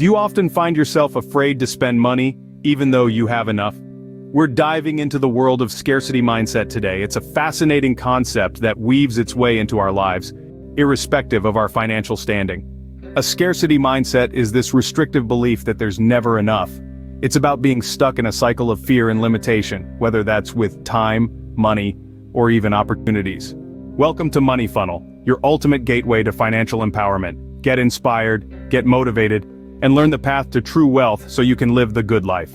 Do you often find yourself afraid to spend money, even though you have enough? We're diving into the world of scarcity mindset today. It's a fascinating concept that weaves its way into our lives, irrespective of our financial standing. A scarcity mindset is this restrictive belief that there's never enough. It's about being stuck in a cycle of fear and limitation, whether that's with time, money, or even opportunities. Welcome to Money Funnel, your ultimate gateway to financial empowerment. Get inspired, get motivated, and learn the path to true wealth so you can live the good life.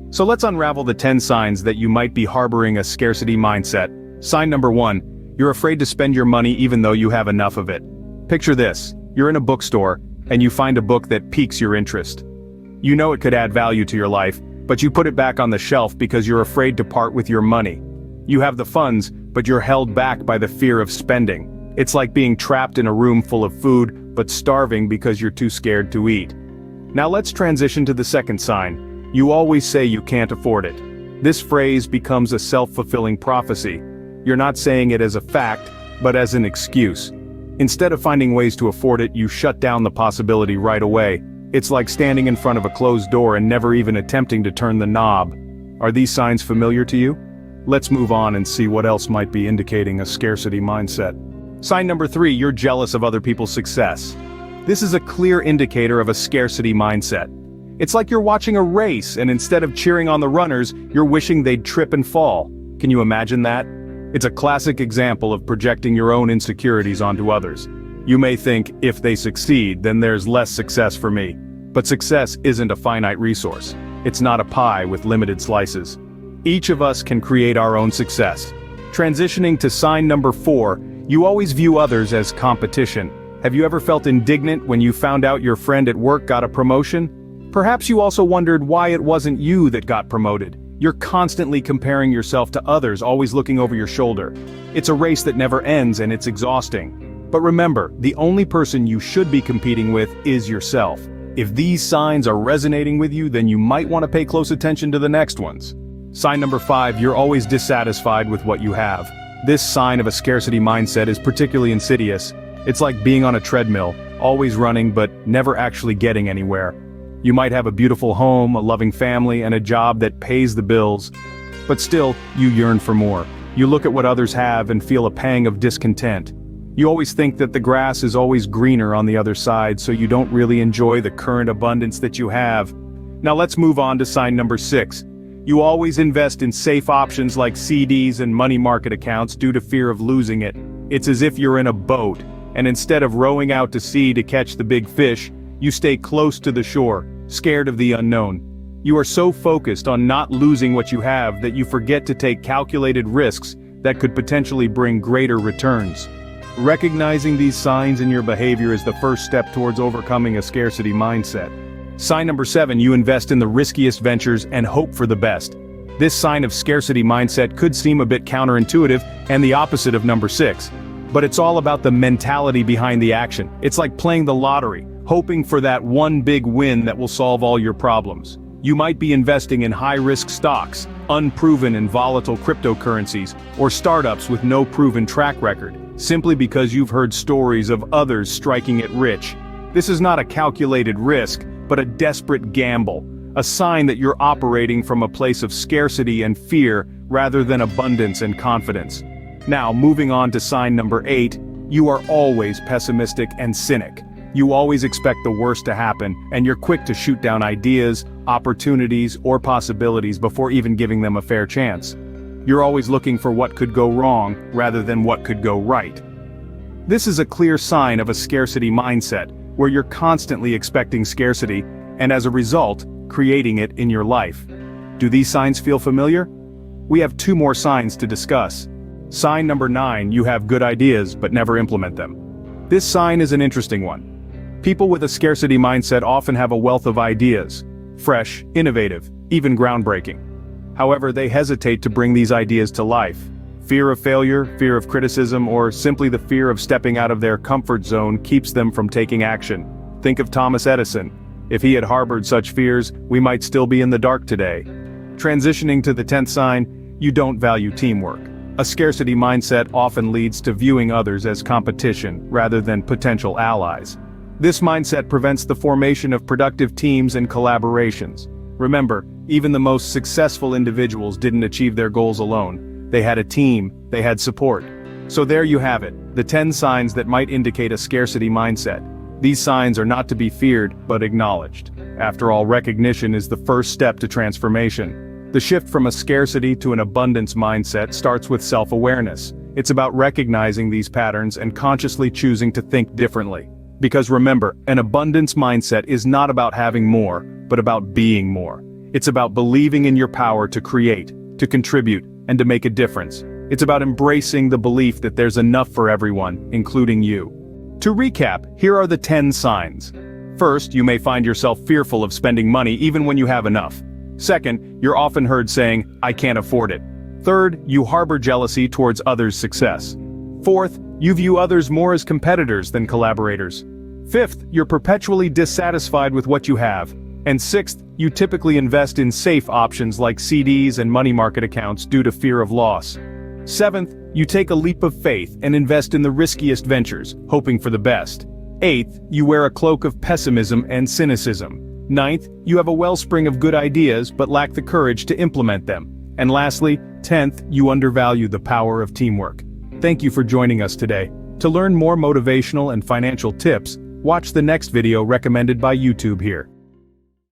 So let's unravel the 10 signs that you might be harboring a scarcity mindset. Sign number 1, you're afraid to spend your money even though you have enough of it. Picture this, you're in a bookstore, and you find a book that piques your interest. You know it could add value to your life, but you put it back on the shelf because you're afraid to part with your money. You have the funds, but you're held back by the fear of spending. It's like being trapped in a room full of food, but starving because you're too scared to eat. Now let's transition to the second sign. You always say you can't afford it. This phrase becomes a self-fulfilling prophecy. You're not saying it as a fact, but as an excuse. Instead of finding ways to afford it, you shut down the possibility right away. It's like standing in front of a closed door and never even attempting to turn the knob. Are these signs familiar to you? Let's move on and see what else might be indicating a scarcity mindset. Sign number 3, you're jealous of other people's success. This is a clear indicator of a scarcity mindset. It's like you're watching a race, and instead of cheering on the runners, you're wishing they'd trip and fall. Can you imagine that? It's a classic example of projecting your own insecurities onto others. You may think, if they succeed, then there's less success for me. But success isn't a finite resource. It's not a pie with limited slices. Each of us can create our own success. Transitioning to sign number 4, you always view others as competition. Have you ever felt indignant when you found out your friend at work got a promotion? Perhaps you also wondered why it wasn't you that got promoted. You're constantly comparing yourself to others, always looking over your shoulder. It's a race that never ends and it's exhausting. But remember, the only person you should be competing with is yourself. If these signs are resonating with you, then you might want to pay close attention to the next ones. Sign number 5, you're always dissatisfied with what you have. This sign of a scarcity mindset is particularly insidious. It's like being on a treadmill, always running but never actually getting anywhere. You might have a beautiful home, a loving family, and a job that pays the bills, but still, you yearn for more. You look at what others have and feel a pang of discontent. You always think that the grass is always greener on the other side, so you don't really enjoy the current abundance that you have. Now let's move on to sign number 6. You always invest in safe options like CDs and money market accounts due to fear of losing it. It's as if you're in a boat, and instead of rowing out to sea to catch the big fish, you stay close to the shore, scared of the unknown. You are so focused on not losing what you have that you forget to take calculated risks that could potentially bring greater returns. Recognizing these signs in your behavior is the first step towards overcoming a scarcity mindset. Sign number 7, you invest in the riskiest ventures and hope for the best. This sign of scarcity mindset could seem a bit counterintuitive and the opposite of number 6. But it's all about the mentality behind the action. It's like playing the lottery, hoping for that one big win that will solve all your problems. You might be investing in high-risk stocks, unproven and volatile cryptocurrencies, or startups with no proven track record, simply because you've heard stories of others striking it rich. This is not a calculated risk, but a desperate gamble, a sign that you're operating from a place of scarcity and fear rather than abundance and confidence. Now, moving on to sign number 8, you are always pessimistic and cynic. You always expect the worst to happen, and you're quick to shoot down ideas, opportunities, or possibilities before even giving them a fair chance. You're always looking for what could go wrong, rather than what could go right. This is a clear sign of a scarcity mindset, where you're constantly expecting scarcity, and as a result, creating it in your life. Do these signs feel familiar? We have 2 more signs to discuss. Sign number 9, you have good ideas but never implement them. This sign is an interesting one. People with a scarcity mindset often have a wealth of ideas, fresh, innovative, even groundbreaking. However, they hesitate to bring these ideas to life. Fear of failure, fear of criticism, or simply the fear of stepping out of their comfort zone keeps them from taking action. Think of Thomas Edison. If he had harbored such fears, we might still be in the dark today. Transitioning to the 10th sign, you don't value teamwork. A scarcity mindset often leads to viewing others as competition rather than potential allies. This mindset prevents the formation of productive teams and collaborations. Remember, even the most successful individuals didn't achieve their goals alone. They had a team, they had support. So there you have it, the 10 signs that might indicate a scarcity mindset. These signs are not to be feared, but acknowledged. After all, recognition is the first step to transformation. The shift from a scarcity to an abundance mindset starts with self-awareness. It's about recognizing these patterns and consciously choosing to think differently. Because remember, an abundance mindset is not about having more, but about being more. It's about believing in your power to create, to contribute, and to make a difference. It's about embracing the belief that there's enough for everyone, including you. To recap, here are the 10 signs. First, you may find yourself fearful of spending money even when you have enough. Second, you're often heard saying, "I can't afford it." Third, you harbor jealousy towards others' success. Fourth, you view others more as competitors than collaborators. Fifth, you're perpetually dissatisfied with what you have. And sixth, you typically invest in safe options like CDs and money market accounts due to fear of loss. Seventh, you take a leap of faith and invest in the riskiest ventures, hoping for the best. Eighth, you wear a cloak of pessimism and cynicism. Ninth, you have a wellspring of good ideas but lack the courage to implement them. And lastly, 10th, you undervalue the power of teamwork. Thank you for joining us today. To learn more motivational and financial tips, watch the next video recommended by YouTube here.